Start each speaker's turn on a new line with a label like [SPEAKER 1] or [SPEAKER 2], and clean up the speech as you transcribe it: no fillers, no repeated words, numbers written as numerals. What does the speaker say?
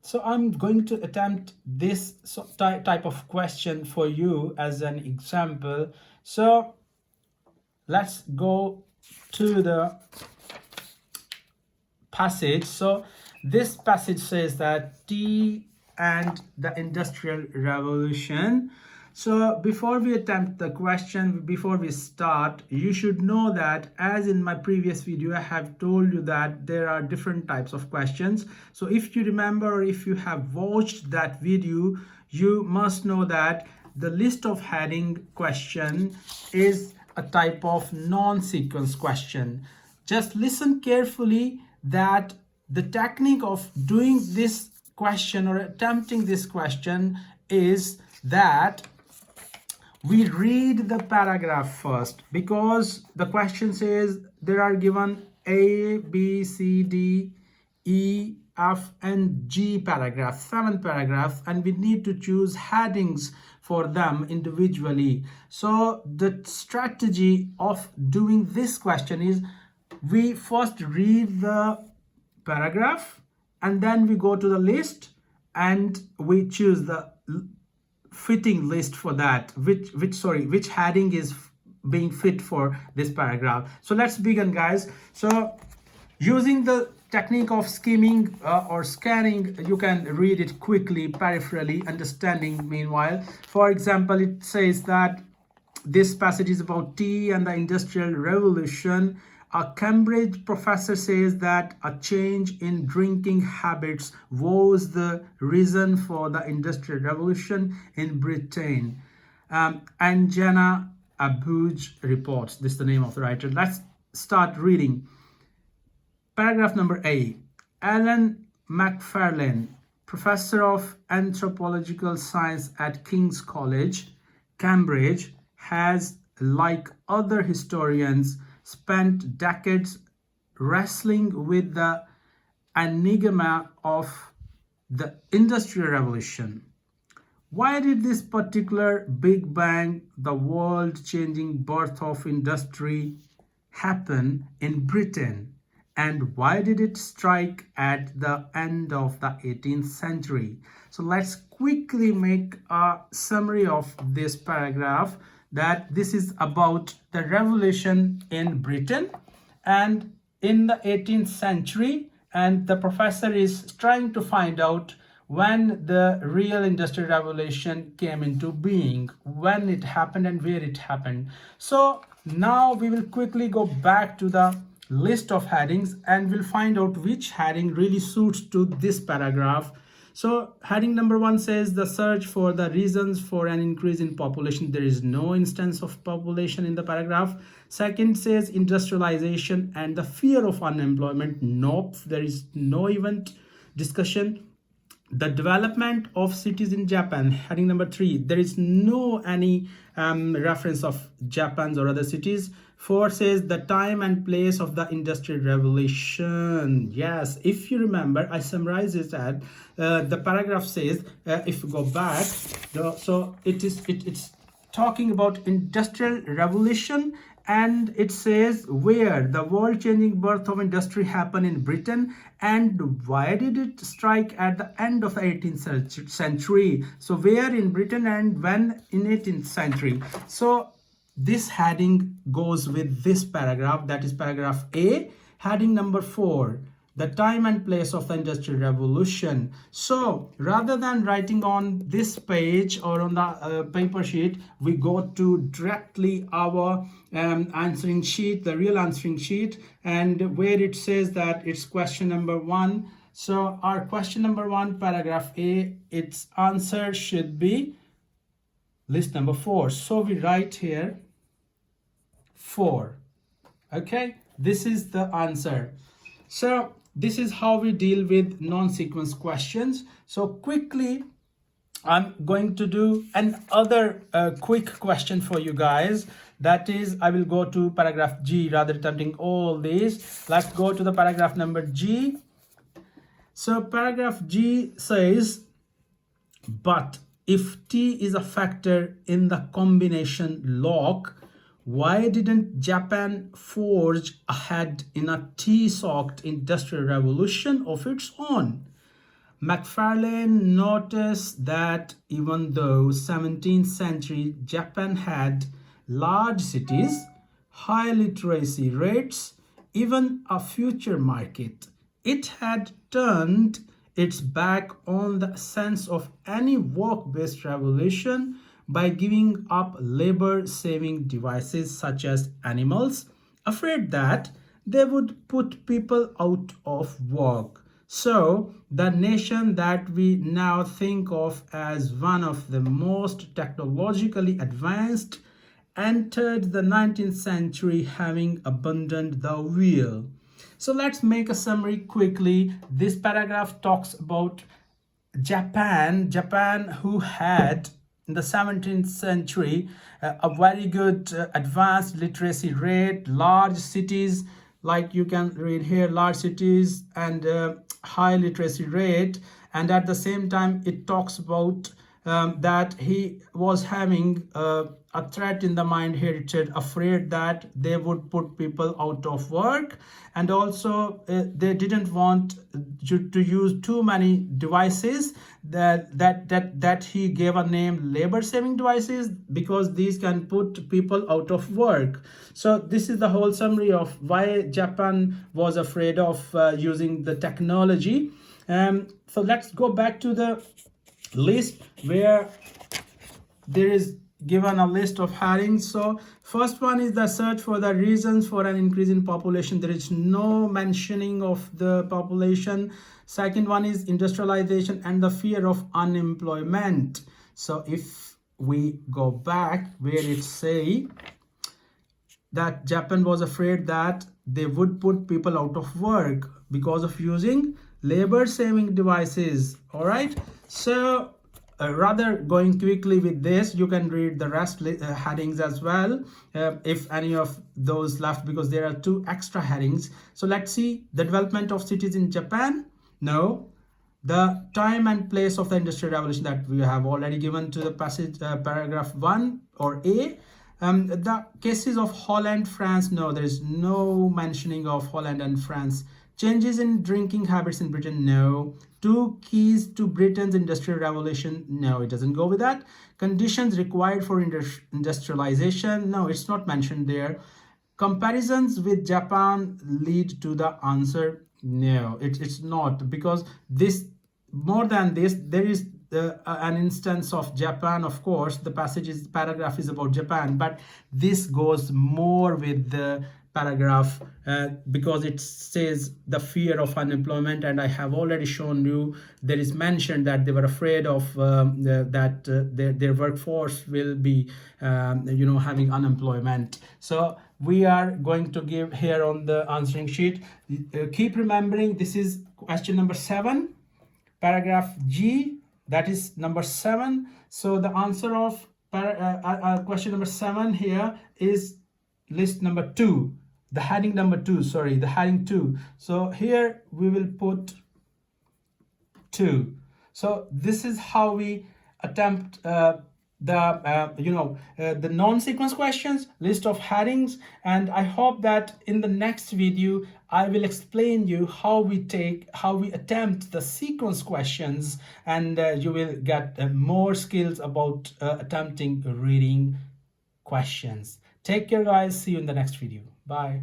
[SPEAKER 1] So I'm going to attempt this type of question for you as an example. So let's go to the passage. So this passage says that tea and the Industrial Revolution. So before we attempt the question, before we start, you should know that as in my previous video, I have told you that there are different types of questions. So if you remember, or if you have watched that video, you must know that the list of heading question is a type of non-sequence question. Just listen carefully that the technique of doing this question or attempting this question is that we read the paragraph first, because the question says there are given A, B, C, D, E, F, and G paragraphs, 7 paragraphs, and we need to choose headings for them individually. So the strategy of doing this question is we first read the paragraph and then we go to the list and we choose the fitting list for that, which heading is being fit for this paragraph. So let's begin, guys. So using the technique of skimming or scanning, you can read it quickly, peripherally, understanding meanwhile. For example, it says that this passage is about tea and the Industrial Revolution. A Cambridge professor says that a change in drinking habits was the reason for the Industrial Revolution in Britain. Anjana Abuj reports. This is the name of the writer. Let's start reading. Paragraph number A. Alan Macfarlane, professor of anthropological science at King's College, Cambridge, has, like other historians, spent decades wrestling with the enigma of the Industrial Revolution. Why did this particular Big Bang, the world-changing birth of industry, happen in Britain? And why did it strike at the end of the 18th century? So let's quickly make a summary of this paragraph, that this is about the revolution in Britain and in the 18th century, and the professor is trying to find out when the real industrial revolution came into being, when it happened and where it happened. So now we will quickly go back to the list of headings and we'll find out which heading really suits to this paragraph. So heading number 1 says the search for the reasons for an increase in population. There is no instance of population in the paragraph. Second says industrialization and the fear of unemployment. Nope, there is no event discussion. The development of cities in Japan, heading number 3, there is no any reference of Japan's or other cities. 4 says the time and place of the Industrial Revolution. Yes, if you remember, I summarized it at the paragraph says, if you go back, so it's talking about Industrial Revolution, and it says where the world-changing birth of industry happened in Britain and why did it strike at the end of the 18th century. So where in Britain and when in 18th century. So this heading goes with this paragraph, that is paragraph A. Heading number 4, the time and place of the Industrial Revolution. So rather than writing on this page or on the paper sheet, we go to directly our answering sheet, the real answering sheet, and where it says that it's question number 1. So our question number 1, paragraph A, its answer should be list number 4. So we write here 4. Okay, this is the answer. So this is how we deal with non-sequence questions. So quickly, I'm going to do another quick question for you guys. That is, I will go to paragraph G rather attempting all these. Let's go to the paragraph number G. So paragraph G says, but if T is a factor in the combination lock, why didn't Japan forge ahead in a tea-soaked industrial revolution of its own? McFarlane noticed that even though 17th century Japan had large cities, high literacy rates, even a future market, it had turned its back on the sense of any work-based revolution by giving up labor-saving devices such as animals, afraid that they would put people out of work. So, the nation that we now think of as one of the most technologically advanced entered the 19th century having abandoned the wheel. So let's make a summary quickly. This paragraph talks about Japan, who had in the 17th century a very good advanced literacy rate, large cities, like you can read here, large cities and high literacy rate. And at the same time, it talks about that he was having a threat in the mind here. It said afraid that they would put people out of work, and also they didn't want to use too many devices that he gave a name labor saving devices, because these can put people out of work. So this is the whole summary of why Japan was afraid of using the technology. So let's go back to the list where there is given a list of headings. So first one is the search for the reasons for an increase in population. There is no mentioning of the population. Second one is industrialization and the fear of unemployment. So if we go back where it say that Japan was afraid that they would put people out of work because of using labor saving devices. All right, so rather going quickly with this, you can read the rest headings as well if any of those left, because there are two extra headings. So let's see the development of cities in Japan. No, the time and place of the industrial revolution that we have already given to the passage paragraph 1 or A. The cases of Holland, France, no, there is no mentioning of Holland and France. Changes in drinking habits in Britain, no. Two keys to Britain's industrial revolution, no, it doesn't go with that. Conditions required for industrialization, no, it's not mentioned there. Comparisons with Japan lead to the answer, no, it's not, because this, more than this, there is an instance of Japan. Of course, the paragraph is about Japan, but this goes more with the paragraph because it says the fear of unemployment, and I have already shown you there is mentioned that they were afraid of their workforce will be having unemployment. So we are going to give here on the answering sheet. Keep remembering, this is question number 7, paragraph G, that is number 7. So the answer of question number 7 here is list number 2, the heading number 2, sorry, the heading 2. So here we will put 2. So this is how we attempt the non-sequence questions, list of headings, and I hope that in the next video I will explain you how we attempt the sequence questions, and you will get more skills about attempting reading questions. Take care guys, see you in the next video. Bye.